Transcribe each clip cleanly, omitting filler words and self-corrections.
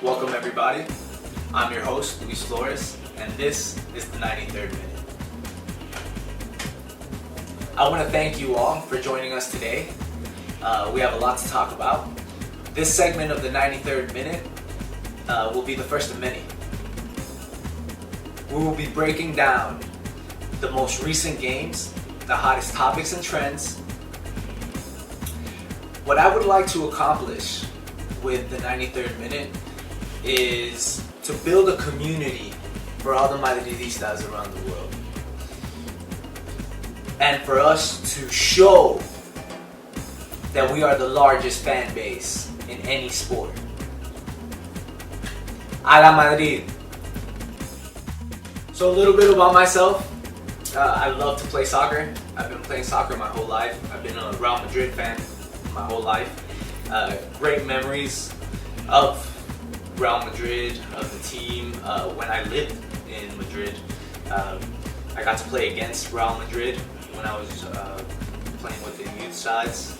Welcome everybody. I'm your host, Luis Flores, and this is the 93rd Minute. I want to thank you all for joining us today. We have a lot to talk about. This segment of the 93rd Minute will be the first of many. We will be breaking down the most recent games, the hottest topics and trends. What I would like to accomplish with the 93rd Minute is to build a community for all the Madridistas around the world. And for us to show that we are the largest fan base in any sport. A la Madrid. So a little bit about myself. I love to play soccer. I've been playing soccer my whole life. I've been a Real Madrid fan my whole life. Great memories of Real Madrid, of the team. When I lived in Madrid, I got to play against Real Madrid when I was playing with the youth sides.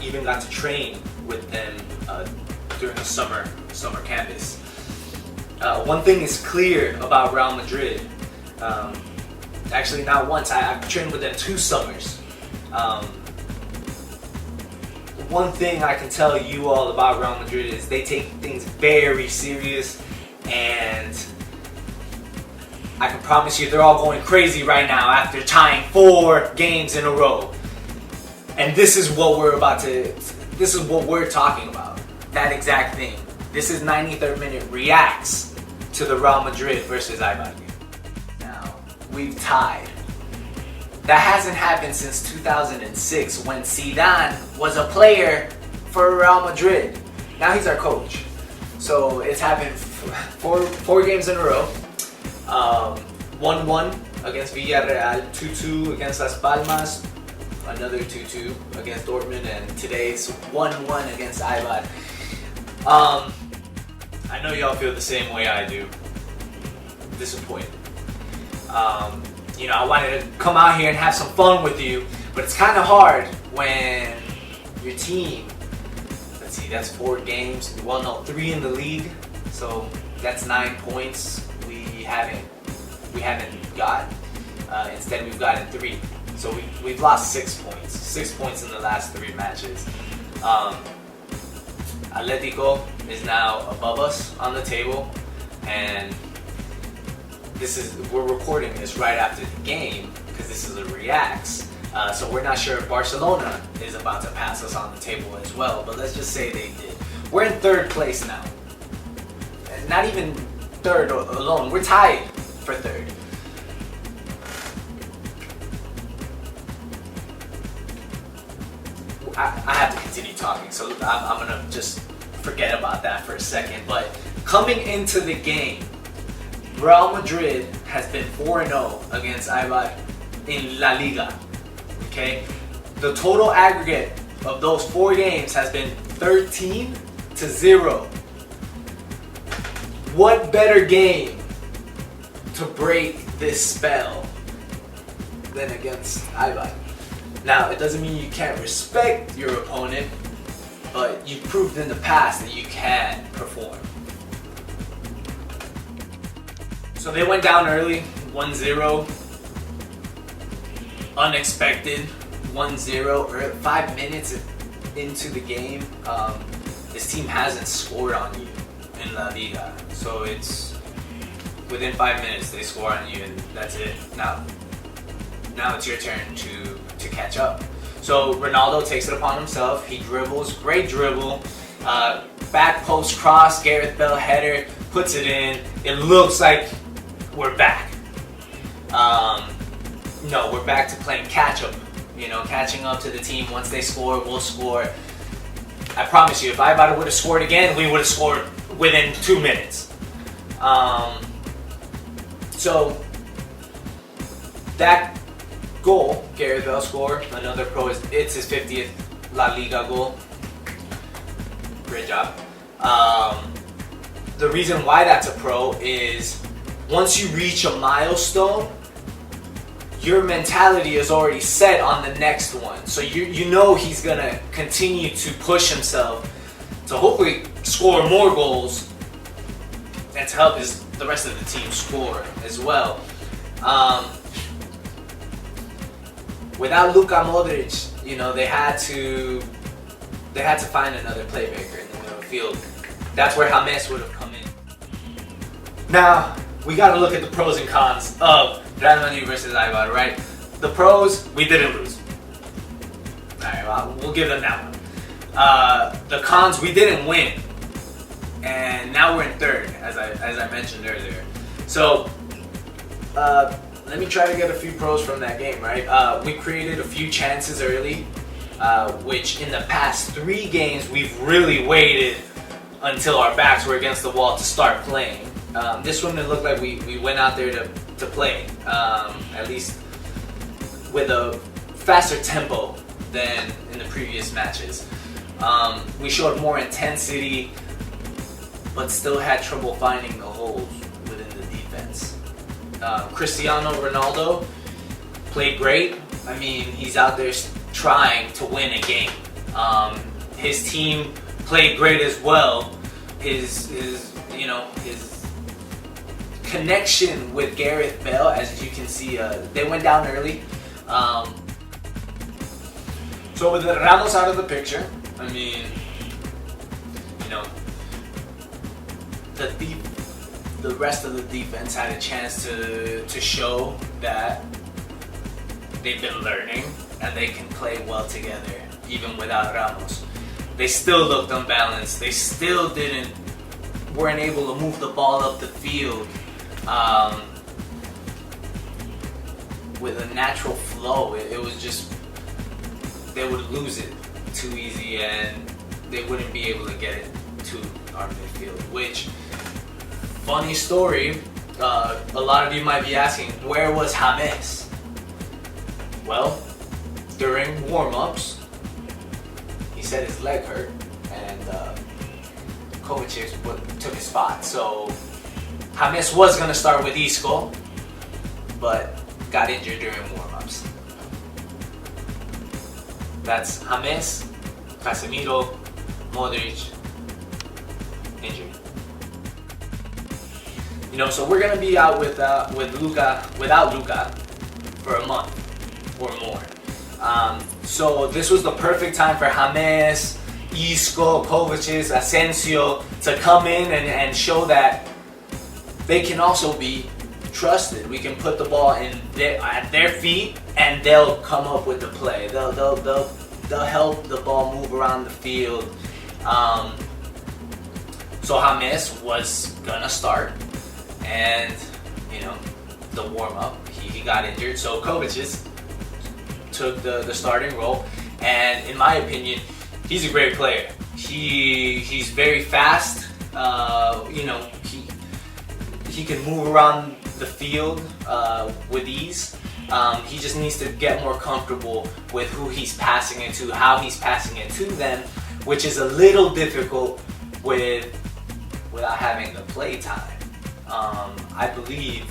Even got to train with them during the summer campus. One thing is clear about Real Madrid. Actually, not once. I've trained with them 2 summers. One thing I can tell you all about Real Madrid is they take things very serious, and I can promise you they're all going crazy right now after tying 4 games in a row. And this is what we're talking about. That exact thing. This is 93rd Minute reacts to the Real Madrid versus Eibar game. Now, we've tied. That hasn't happened since 2006 when Zidane was a player for Real Madrid. Now he's our coach. So it's happened 4 games in a row. 1-1 against Villarreal, 2-2 against Las Palmas, another 2-2 against Dortmund, and today's 1-1 against Eibar. I know y'all feel the same way I do. Disappointed. I wanted to come out here and have some fun with you, but it's kind of hard when your team, let's see, that's 4 games. Well, no, 3 in the league, so that's 9 points we haven't got. Instead, we've gotten 3. So we've lost 6 points. 6 points in the last 3 matches. Atletico is now above us on the table, and we're recording this right after the game because this is a reacts. So we're not sure if Barcelona is about to pass us on the table as well, but let's just say they did. We're in 3rd place now. And not even 3rd alone. We're tied for 3rd. I have to continue talking, so I'm gonna just forget about that for a second. But coming into the game, Real Madrid has been 4-0 against Eibar in La Liga. Okay, the total aggregate of those 4 games has been 13-0. What better game to break this spell than against Eibar? Now, it doesn't mean you can't respect your opponent, but you've proved in the past that you can perform. So they went down early, 1-0. Unexpected, 1-0. Or 5 minutes into the game, this team hasn't scored on you in La Liga. So it's within 5 minutes they score on you, and that's it. Now it's your turn to catch up. So Ronaldo takes it upon himself. He dribbles, great dribble. Back post cross, Gareth Bale header, puts it in. It looks like we're back. No, we're back to playing catch up. Catching up to the team. Once they score, we'll score. I promise you, if Eibar would have scored again, we would have scored within 2 minutes. So that goal, Gareth Bale scored, another pro, it's his 50th La Liga goal. Great job. The reason why that's a pro is once you reach a milestone, your mentality is already set on the next one. So you know he's gonna continue to push himself to hopefully score more goals and to help the rest of the team score as well. Without Luka Modric, they had to find another playmaker in the middle of the field. That's where James would have come in. Now, we got to look at the pros and cons of Real Madrid versus Eibar, right? The pros, we didn't lose. Alright, well, we'll give them that one. The cons, we didn't win. And now we're in third, as I mentioned earlier. So, let me try to get a few pros from that game, right? We created a few chances early, which in the past 3 games, we've really waited until our backs were against the wall to start playing. This one, it looked like we went out there to play, at least with a faster tempo than in the previous matches. We showed more intensity, but still had trouble finding the holes within the defense. Cristiano Ronaldo played great. I mean, he's out there trying to win a game. His team played great as well. His connection with Gareth Bale, as you can see, they went down early. So with Ramos out of the picture, I mean, the rest of the defense had a chance to show that they've been learning and they can play well together, even without Ramos. They still looked unbalanced. They still weren't able to move the ball up the field with a natural flow. It was just, they would lose it too easy and they wouldn't be able to get it to our midfield, which, funny story, a lot of you might be asking, where was James? Well, during warm-ups, he said his leg hurt and Kovacic took his spot. So James was going to start with Isco, but got injured during warm-ups. That's James, Casemiro, Modric, injury. So we're gonna be out without Luka for a month or more. So this was the perfect time for James, Isco, Kovacic, Asensio to come in and show that they can also be trusted. We can put the ball at their feet and they'll come up with the play. They'll help the ball move around the field. So James was gonna start, and the warm up he got injured. So Kovacic took the starting role, and in my opinion, he's a great player. He's very fast. He can move around the field with ease. He just needs to get more comfortable with who he's passing it to, how he's passing it to them, which is a little difficult without having the play time. I believe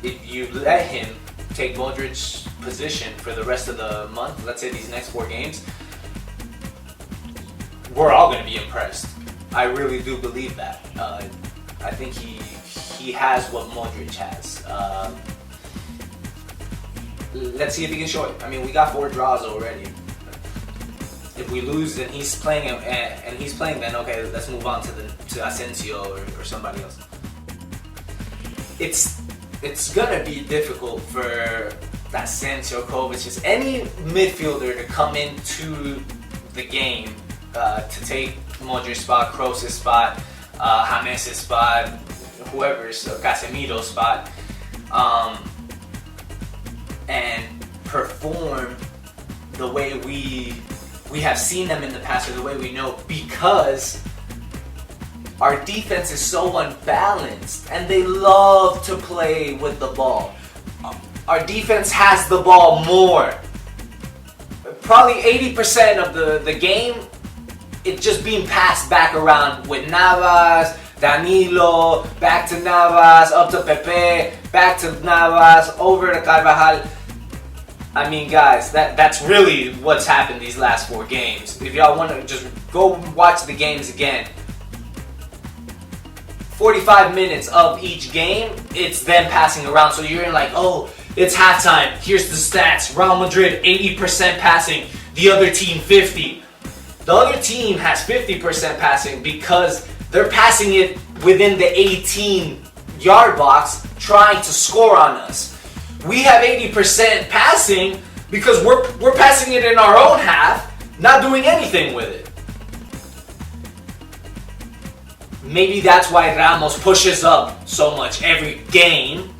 if you let him take Modric's position for the rest of the month, let's say these next 4 games, we're all going to be impressed. I really do believe that. I think he has what Modric has. Let's see if he can show it. I mean, we got 4 draws already. If we lose and he's playing, then okay, let's move on to Asensio or somebody else. It's gonna be difficult for Asensio, Kovacic, any midfielder to come into the game to take Modric's spot, Kroos' spot, James' spot, whoever's Casemiro's spot, and perform the way we have seen them in the past, or the way we know, because our defense is so unbalanced and they love to play with the ball. Our defense has the ball more. Probably 80% of the game, it's just being passed back around with Navas, Danilo, back to Navas, up to Pepe, back to Navas, over to Carvajal. I mean, guys, that's really what's happened these last 4 games. If y'all want to just go watch the games again, 45 minutes of each game, it's them passing around. So you're in like, oh, it's halftime. Here's the stats. Real Madrid, 80% passing. The other team, 50. The other team has 50% passing because they're passing it within the 18-yard box, trying to score on us. We have 80% passing because we're passing it in our own half, not doing anything with it. Maybe that's why Ramos pushes up so much every game,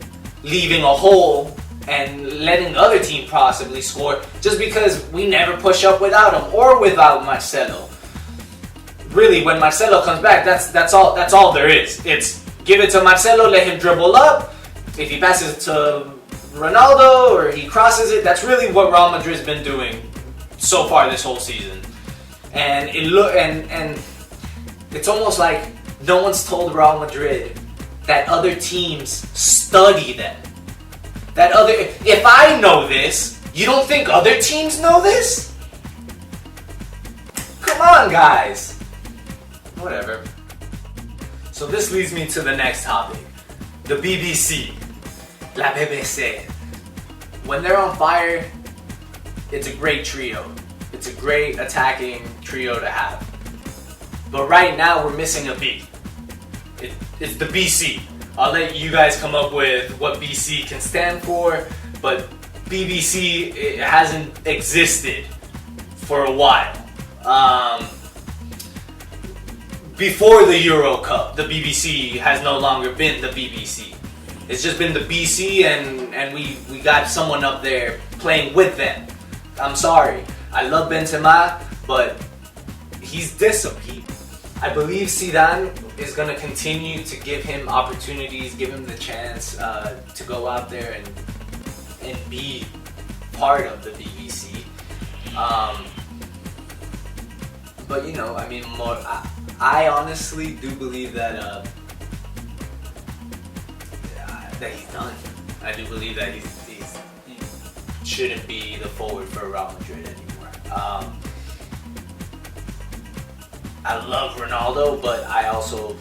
leaving a hole and letting the other team possibly score, just because we never push up without him or without Marcelo. Really, when Marcelo comes back, that's all there is. It's give it to Marcelo, let him dribble up. If he passes it to Ronaldo or he crosses it, that's really what Real Madrid's been doing so far this whole season. And and it's almost like no one's told Real Madrid that other teams study them. If I know this, you don't think other teams know this? Come on, guys. Whatever. So this leads me to the next topic. The BBC. La BBC. When they're on fire, it's a great trio. It's a great attacking trio to have. But right now we're missing a B. It's the BC. I'll let you guys come up with what BC can stand for, but BBC, it hasn't existed for a while. Before the Euro Cup, the BBC has no longer been the BBC. It's just been the BC, and we got someone up there playing with them. I'm sorry. I love Benzema, but he's disciplined. I believe Zidane is going to continue to give him opportunities, give him the chance to go out there and be part of the BBC. But you know, I mean, I honestly do believe that that he's done. I do believe that he shouldn't be the forward for Real Madrid anymore. I love Ronaldo, but I also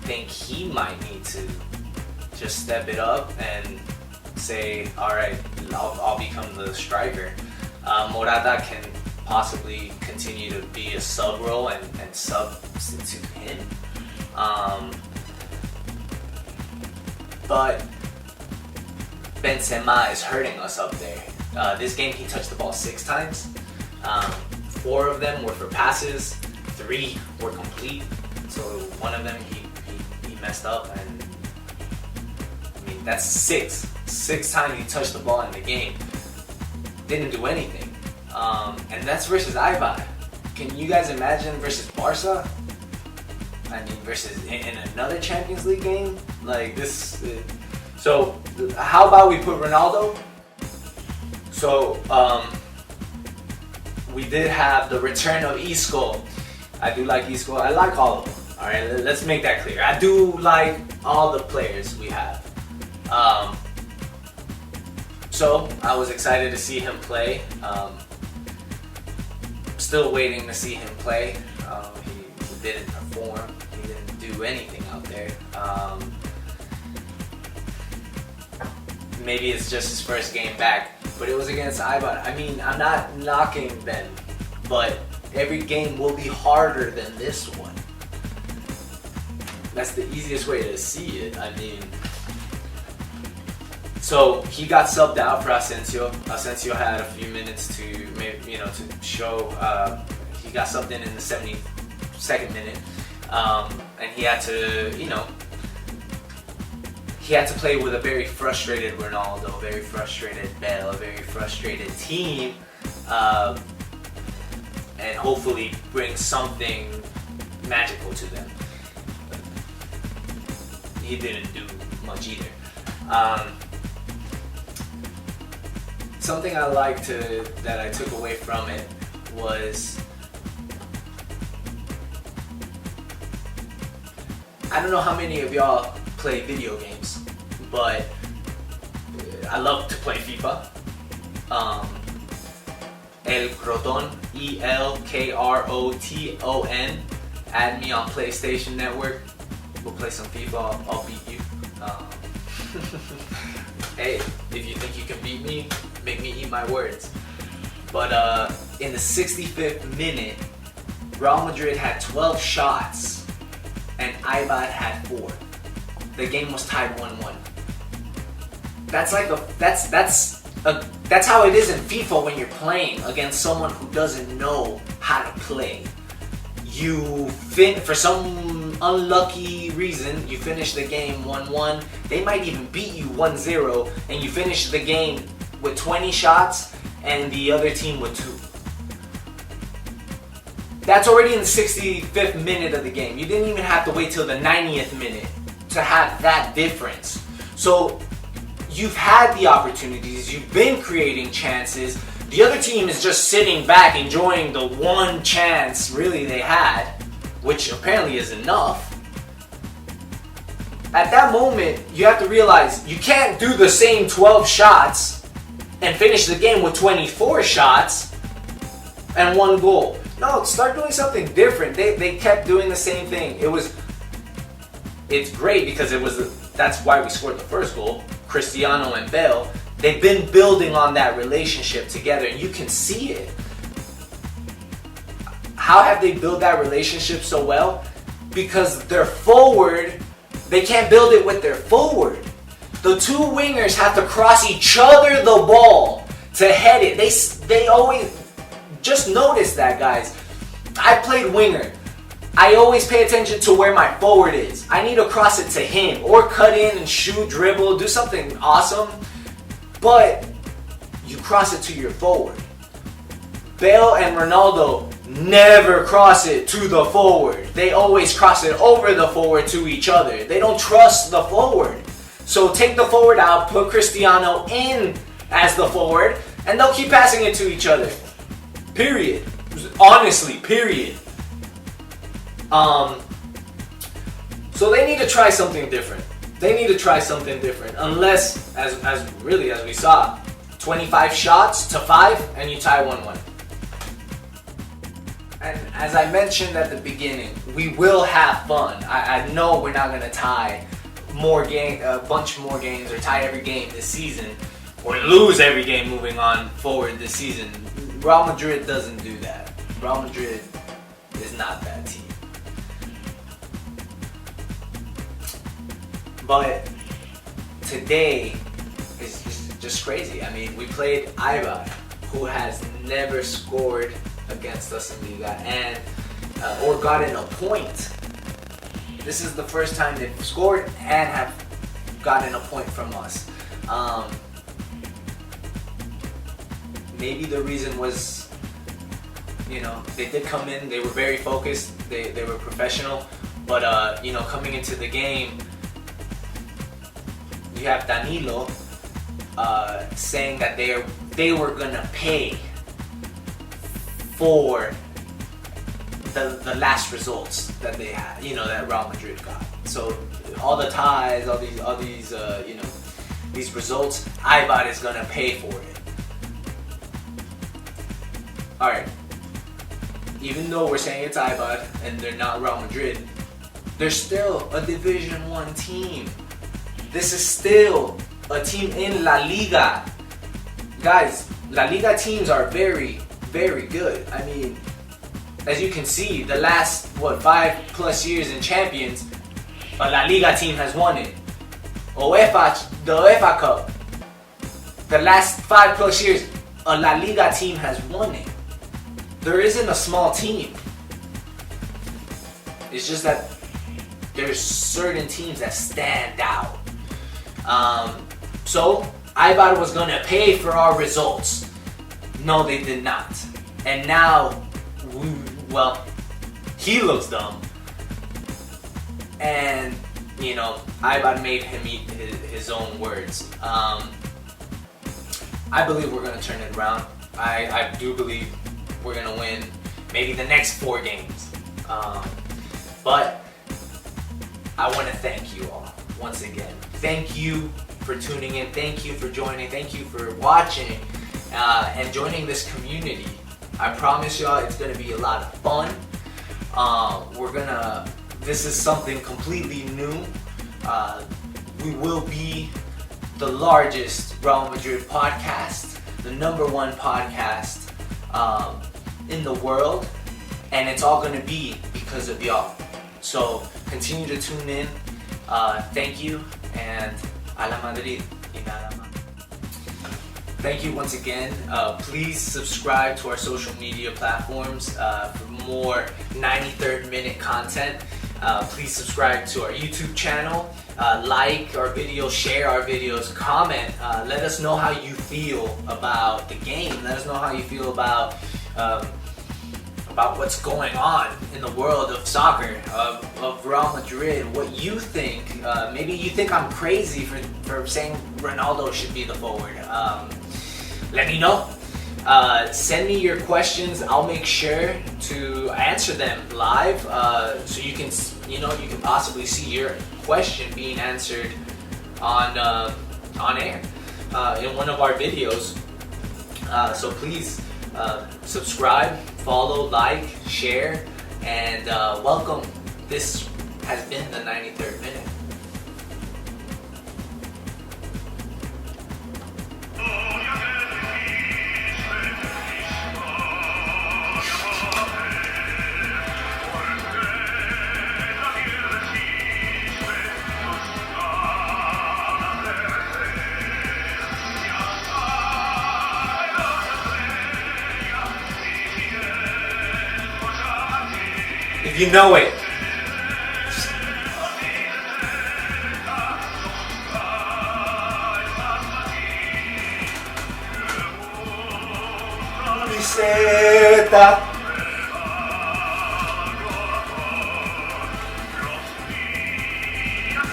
think he might need to just step it up and say, all right, I'll become the striker. Morata can possibly continue to be a sub role and substitute him. But Benzema is hurting us up there. This game he touched the ball 6 times. 4 of them were for passes. 3 were complete, so one of them he messed up, and I mean that's 6 times he touched the ball in the game. Didn't do anything, and that's versus Eibar. Can you guys imagine versus Barca? I mean versus in another Champions League game like this. So how about we put Ronaldo? So we did have the return of Isco. I do like Isco. I like all of them. All right, let's make that clear. I do like all the players we have. So I was excited to see him play. Still waiting to see him play. He didn't perform. He didn't do anything out there. Maybe it's just his first game back, but it was against Eibar. I mean, I'm not knocking them, but every game will be harder than this one. That's the easiest way to see it. I mean, so he got subbed out for Asensio. Asensio had a few minutes to maybe, to show. He got subbed in the 72nd minute, and he had to, he had to play with a very frustrated Ronaldo, very frustrated Bale, a very frustrated team. And hopefully bring something magical to them. He didn't do much either. Something I liked that I took away from it was, I don't know how many of y'all play video games, but I love to play FIFA. El Croton, ELKROTON. Add me on PlayStation Network. We'll play some FIFA. I'll beat you. Hey, if you think you can beat me, make me eat my words. But in the 65th minute, Real Madrid had 12 shots and Eibar had 4. The game was tied 1-1. That's how it is in FIFA when you're playing against someone who doesn't know how to play. For some unlucky reason, you finish the game 1-1. They might even beat you 1-0, and you finish the game with 20 shots and the other team with 2. That's already in the 65th minute of the game. You didn't even have to wait till the 90th minute to have that difference. So you've had the opportunities, you've been creating chances. The other team is just sitting back enjoying the one chance really they had, which apparently is enough. At that moment, you have to realize you can't do the same 12 shots and finish the game with 24 shots and 1 goal. No, start doing something different. They kept doing the same thing. It's great because that's why we scored the first goal. Cristiano and Bale, they've been building on that relationship together, and you can see it. How have they built that relationship so well? Because their forward, they can't build it with their forward. The 2 wingers have to cross each other the ball to head it. They always, just notice that, guys. I played winger. I always pay attention to where my forward is. I need to cross it to him or cut in and shoot, dribble, do something awesome. But you cross it to your forward. Bale and Ronaldo never cross it to the forward. They always cross it over the forward to each other. They don't trust the forward. So take the forward out, put Cristiano in as the forward, and they'll keep passing it to each other. Period. Honestly, period. So they need to try something different. Unless, as we saw, 25 shots to 5 and you tie 1-1. And as I mentioned at the beginning, we will have fun. I know we're not gonna tie a bunch more games or tie every game this season or lose every game moving on forward this season. Real Madrid doesn't do that. Real Madrid is not that team. But today is just crazy. I mean, we played Eibar, who has never scored against us in Liga and or gotten a point. This is the first time they've scored and have gotten a point from us. Maybe the reason was, they did come in, they were very focused, they were professional, but coming into the game, you have Danilo saying that they were gonna pay for the last results that they had, that Real Madrid got. So all the ties, all these these results, Eibar is gonna pay for it. All right. Even though we're saying it's Eibar and they're not Real Madrid, they're still a Division 1 team. This is still a team in La Liga. Guys, La Liga teams are very, very good. I mean, as you can see, the last, 5+ years in Champions, a La Liga team has won it. The UEFA Cup, the last 5+ years, a La Liga team has won it. There isn't a small team. It's just that there's certain teams that stand out. So Eibar was gonna pay for our results. No, they did not. And now, he looks dumb. And Eibar made him eat his own words. I believe we're gonna turn it around. I do believe we're gonna win maybe the next 4 games. But I want to thank you all once again. Thank you for tuning in. Thank you for joining. Thank you for watching. and joining this community. I promise y'all it's gonna be a lot of fun. This is something completely new. We will be the largest Real Madrid podcast, the #1 podcast in the world, and it's all gonna be because of y'all. So continue to tune in. Thank you, and a la Madrid y nada más. Thank you once again. Please subscribe to our social media platforms for more 93rd minute content. Please subscribe to our YouTube channel. Like our videos, share our videos, comment. Let us know how you feel about the game. Let us know how you feel about what's going on in the world of soccer, of Real Madrid, what you think. Maybe you think I'm crazy for saying Ronaldo should be the forward. Let me know. Send me your questions. I'll make sure to answer them live, so you can possibly see your question being answered on air in one of our videos. So please subscribe, follow, like, share, and welcome. This has been the 93rd minute. If you know it. Camiseta.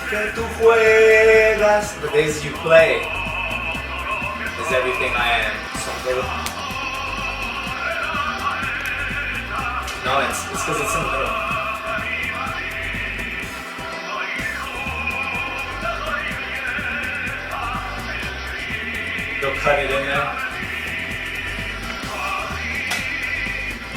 Que tú juegas. The days you play is everything I am. No, it's because it's in the middle. They'll cut it in there.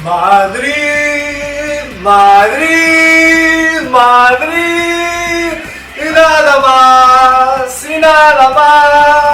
Madrid, Madrid, Madrid, y nada más, y nada más.